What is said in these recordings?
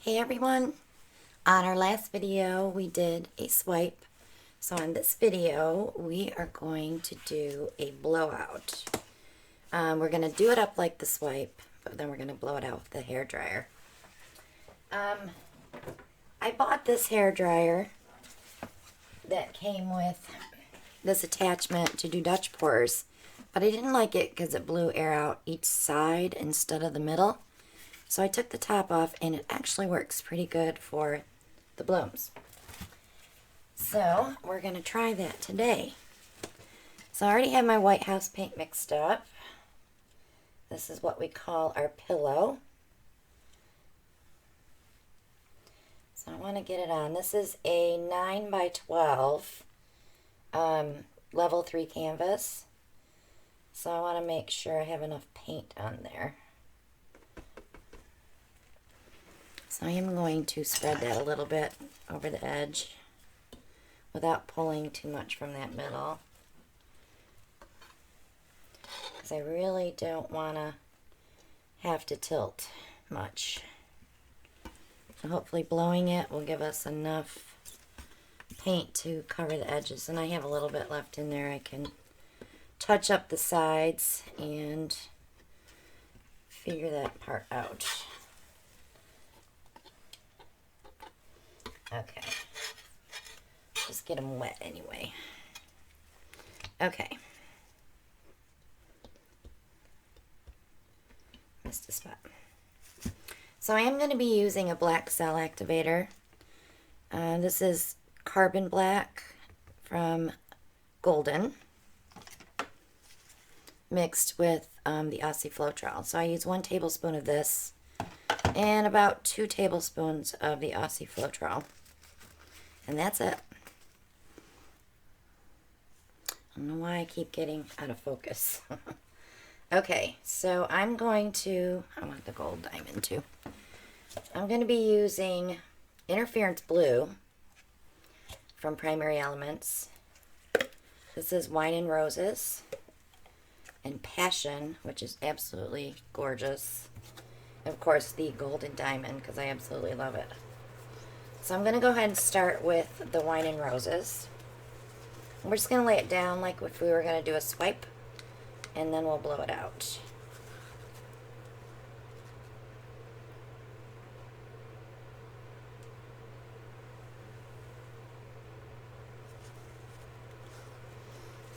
Hey everyone, on our last video we did a swipe. So on this video we are going to do a blowout. We're going to do it up like the swipe, but then we're going to blow it out with the hair dryer. I bought this hair dryer that came with this attachment to do Dutch pours, but I didn't like it because it blew air out each side instead of the middle. So I took the top off, and it actually works pretty good for the blooms. So we're going to try that today. So I already have my white house paint mixed up. This is what we call our pillow. So I want to get it on. This is a 9 by 12 level 3 canvas. So I want to make sure I have enough paint on there. So I am going to spread that a little bit over the edge without pulling too much from that middle, because I really don't want to have to tilt much. So hopefully blowing it will give us enough paint to cover the edges. And I have a little bit left in there. I can touch up the sides and figure that part out. Okay, just get them wet anyway. Okay. Missed a spot. So I am going to be using a black cell activator. This is carbon black from Golden mixed with the Aussie Floetrol. So I use 1 tablespoon of this and about 2 tablespoons of the Aussie Floetrol. And that's it. I don't know why I keep getting out of focus. Okay, so I want the gold diamond too. I'm going to be using Interference Blue from Primary Elements. This is Wine and Roses. And Passion, which is absolutely gorgeous. Of course, the golden diamond, because I absolutely love it. So I'm going to go ahead and start with the Wine and Roses. We're just going to lay it down like if we were going to do a swipe, and then we'll blow it out.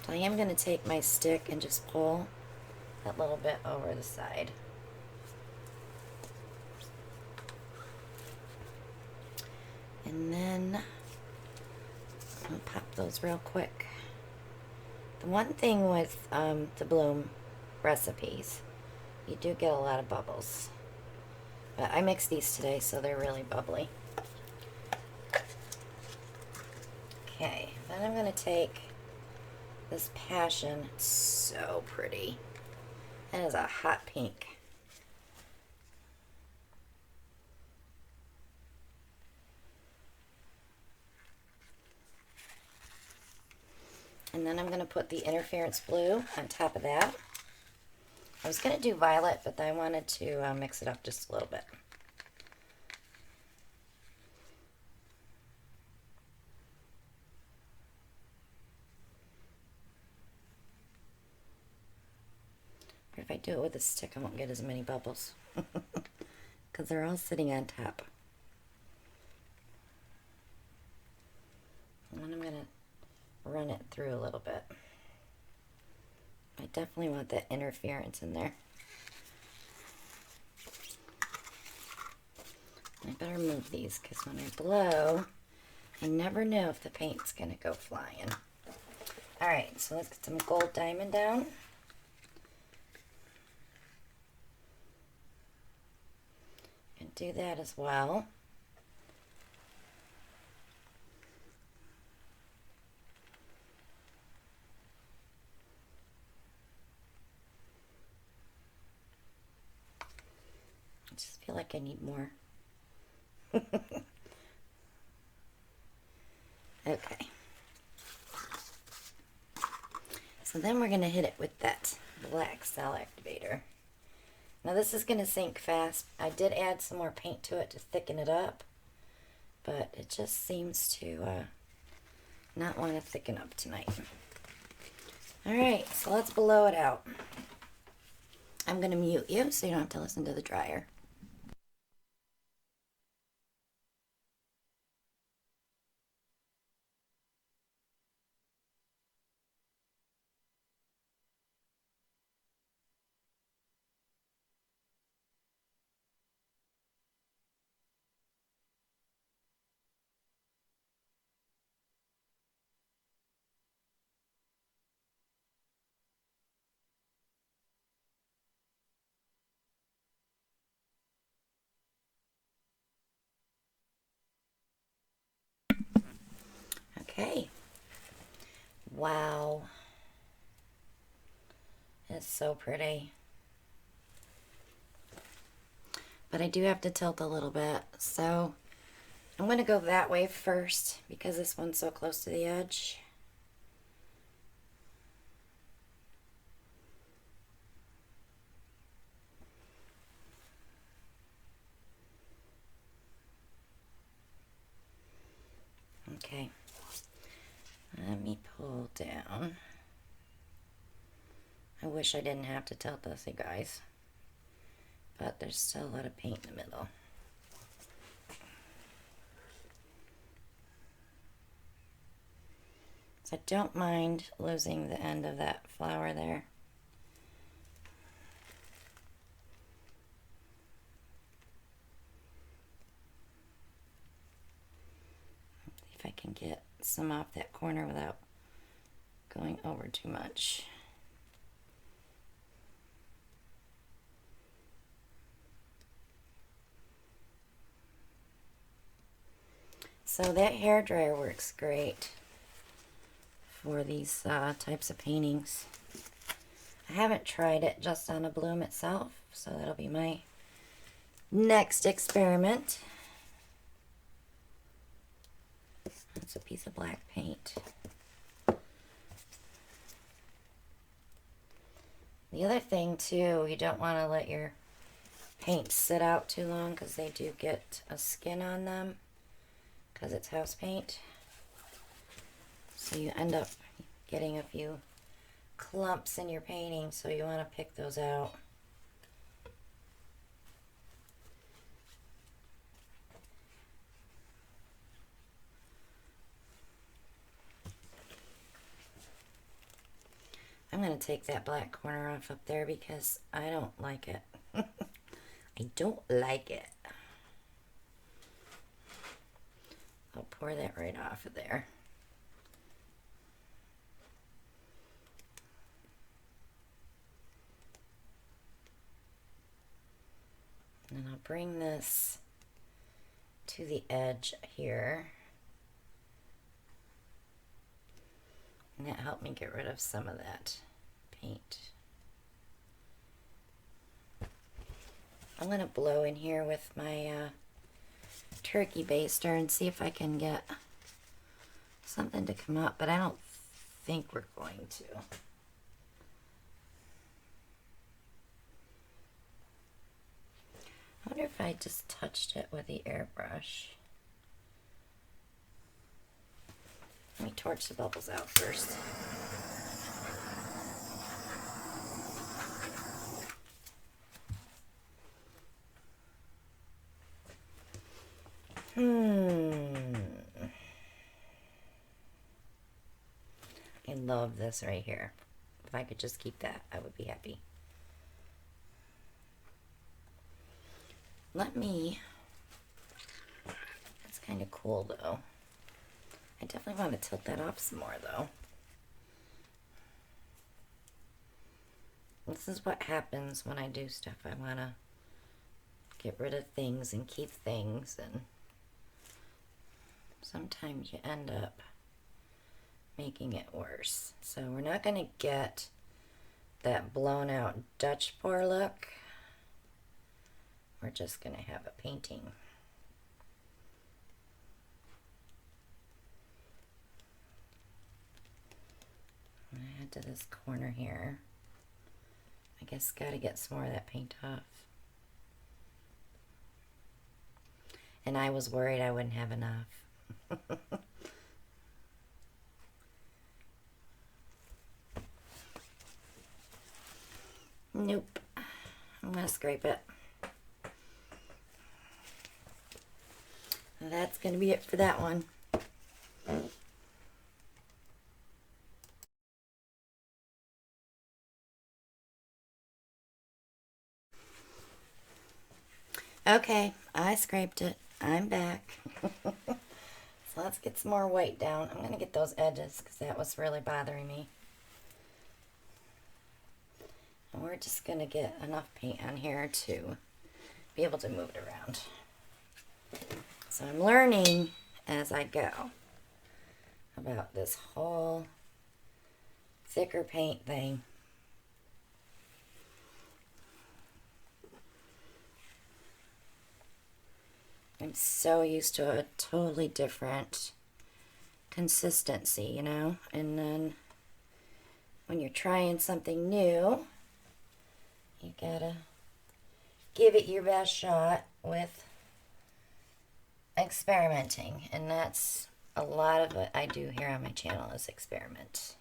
So I am going to take my stick and just pull that little bit over the side. And then I'll pop those real quick. The one thing with the bloom recipes, you do get a lot of bubbles. But I mixed these today, so they're really bubbly. Okay, then I'm going to take this Passion. It's so pretty. That is a hot pink. And then I'm going to put the Interference Blue on top of that. I was going to do violet, but I wanted to mix it up just a little bit. But if I do it with a stick, I won't get as many bubbles, because they're all sitting on top. And then I'm going to run it through a little bit. I definitely want that interference in there. I better move these, because when I blow, I never know if the paint's going to go flying. Alright, so let's get some gold diamond down. And do that as well. I just feel like I need more. Okay. So then we're going to hit it with that black cell activator. Now this is going to sink fast. I did add some more paint to it to thicken it up, but it just seems to not want to thicken up tonight. Alright, so let's blow it out. I'm going to mute you so you don't have to listen to the dryer. Okay. Wow. It's so pretty. But I do have to tilt a little bit, so I'm going to go that way first because this one's so close to the edge. Okay. Let me pull down. I wish I didn't have to tilt this, you guys. But there's still a lot of paint in the middle. So I don't mind losing the end of that flower there. If I can get some off that corner without going over too much. So that hairdryer works great for these types of paintings. I haven't tried it just on a bloom itself, so that'll be my next experiment. That's a piece of black paint. The other thing too, you don't want to let your paint sit out too long because they do get a skin on them because it's house paint. So you end up getting a few clumps in your painting, so you want to pick those out. I'm going to take that black corner off up there because I don't like it. I don't like it. I'll pour that right off of there. And I'll bring this to the edge here. And that helped me get rid of some of that paint. I'm going to blow in here with my turkey baster and see if I can get something to come up, but I don't think we're going to. I wonder if I just touched it with the airbrush. Let me torch the bubbles out first. I love this right here. If I could just keep that, I would be happy. That's kind of cool though. I definitely want to tilt that off some more though. This is what happens when I do stuff. I want to get rid of things and keep things, and sometimes you end up making it worse. So we're not going to get that blown out Dutch pour look. We're just going to have a painting. I'm going to add to this corner here. I guess got to get some more of that paint off. and I was worried I wouldn't have enough. Nope. I'm going to scrape it. That's going to be it for that one. Okay, I scraped it. I'm back. So let's get some more white down. I'm going to get those edges because that was really bothering me. And we're just going to get enough paint on here to be able to move it around. So I'm learning as I go about this whole thicker paint thing. I'm so used to a totally different consistency, you know? And then when you're trying something new, you gotta give it your best shot with experimenting. And that's a lot of what I do here on my channel is experiment.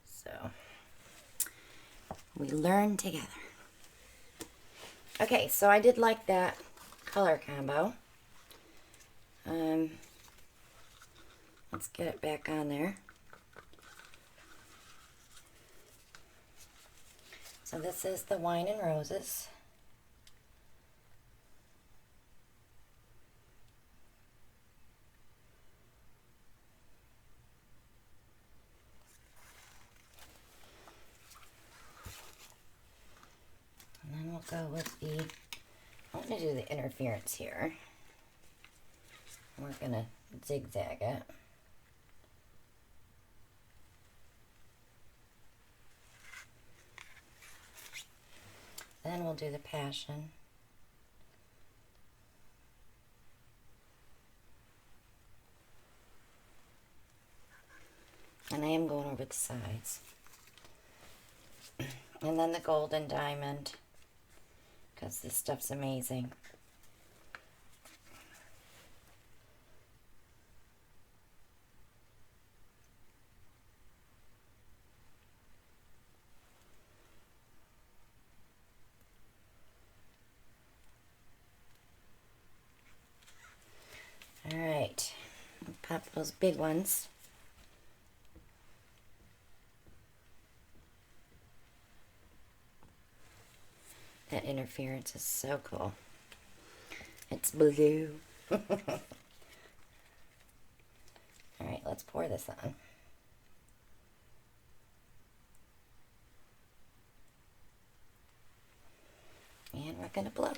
So we learn together. Okay, so I did like that color combo. Let's get it back on there. So this is the Wine and Roses. And then we'll go with the, I'm going to do the interference here. We're going to zigzag it. Then we'll do the passion. And I am going over the sides. And then the golden diamond, because this stuff's amazing. All right, pop those big ones. That interference is so cool. It's blue. All right, let's pour this on. And we're going to blow.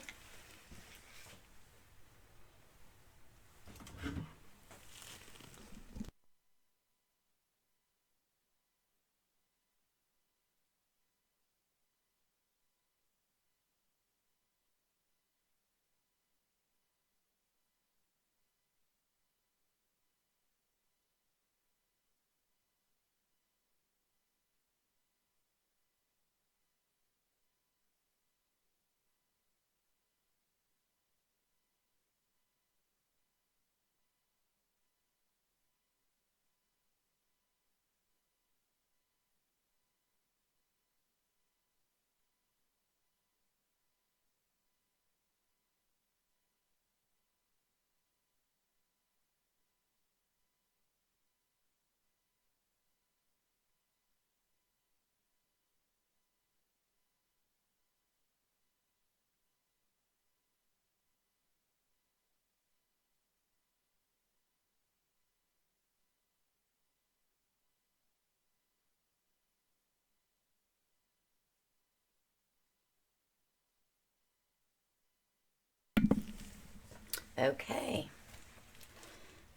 Okay.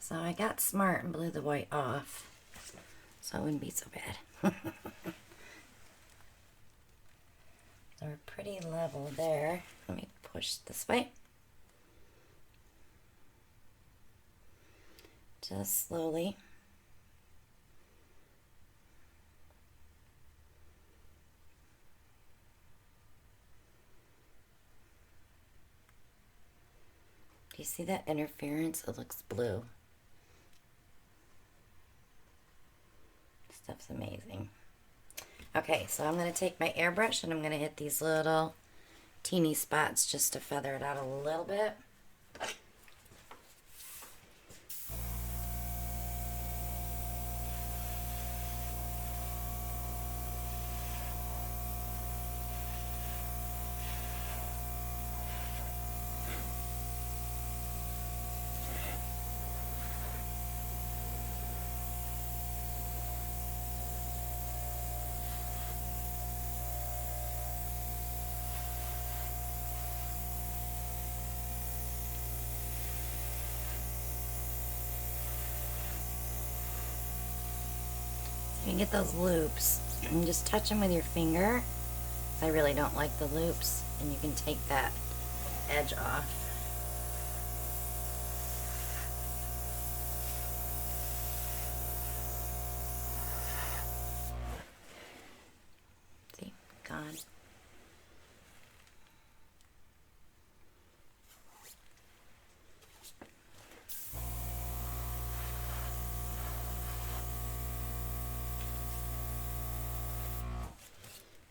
So I got smart and blew the white off, so it wouldn't be so bad. So we're pretty level there. Let me push this way. Just slowly. Do you see that interference? It looks blue. Stuff's amazing. Okay, so I'm going to take my airbrush and I'm going to hit these little teeny spots just to feather it out a little bit. You can get those loops and just touch them with your finger. I really don't like the loops, and you can take that edge off. See, gone.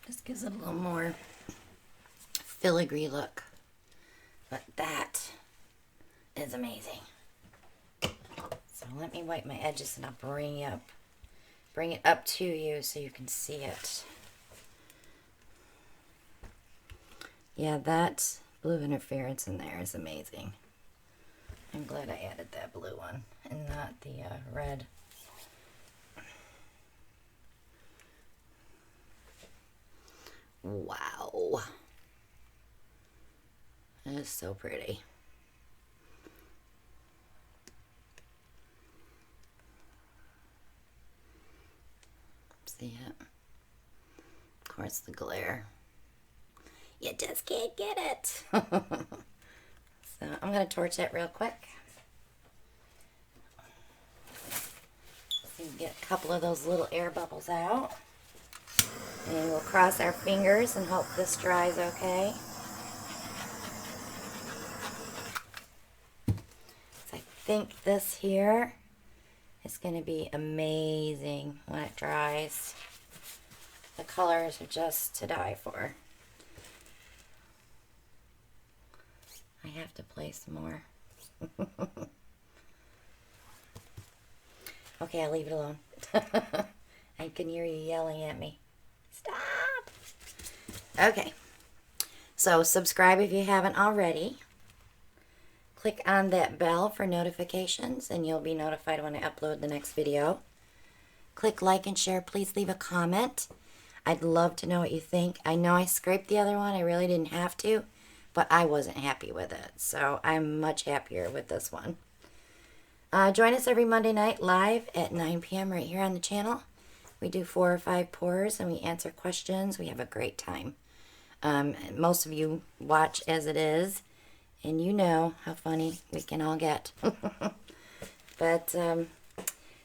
Just gives it a little more filigree look. But that is amazing. So let me wipe my edges and I'll bring it up to you so you can see it. Yeah, that blue interference in there is amazing. I'm glad I added that blue one and not the red. Wow. That is so pretty. See it? Of course, the glare. You just can't get it. So I'm going to torch it real quick. So you can get a couple of those little air bubbles out. And we'll cross our fingers and hope this dries okay. So I think this here is going to be amazing when it dries. The colors are just to die for. I have to place more. Okay, I'll leave it alone. I can hear you yelling at me. Stop! Okay, so subscribe if you haven't already. Click on that bell for notifications and you'll be notified when I upload the next video. Click like and share. Please leave a comment. I'd love to know what you think. I know I scraped the other one. I really didn't have to, but I wasn't happy with it. So I'm much happier with this one. Join us every Monday night live at 9 p.m. right here on the channel. We do 4 or 5 pours and we answer questions. We have a great time. Most of you watch as it is, and you know how funny we can all get. But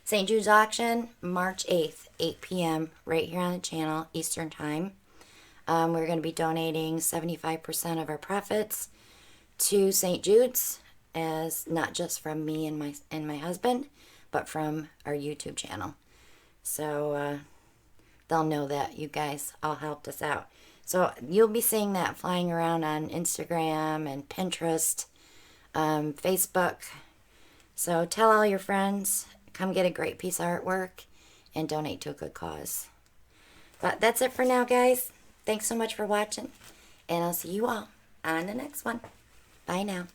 St. Jude's auction, March 8th, 8 p.m. right here on the channel, Eastern Time. We're going to be donating 75% of our profits to St. Jude's, as not just from me and my husband, but from our YouTube channel. So they'll know that you guys all helped us out. So you'll be seeing that flying around on Instagram and Pinterest, Facebook. So tell all your friends, come get a great piece of artwork and donate to a good cause. But that's it for now, guys. Thanks so much for watching, and I'll see you all on the next one. Bye now.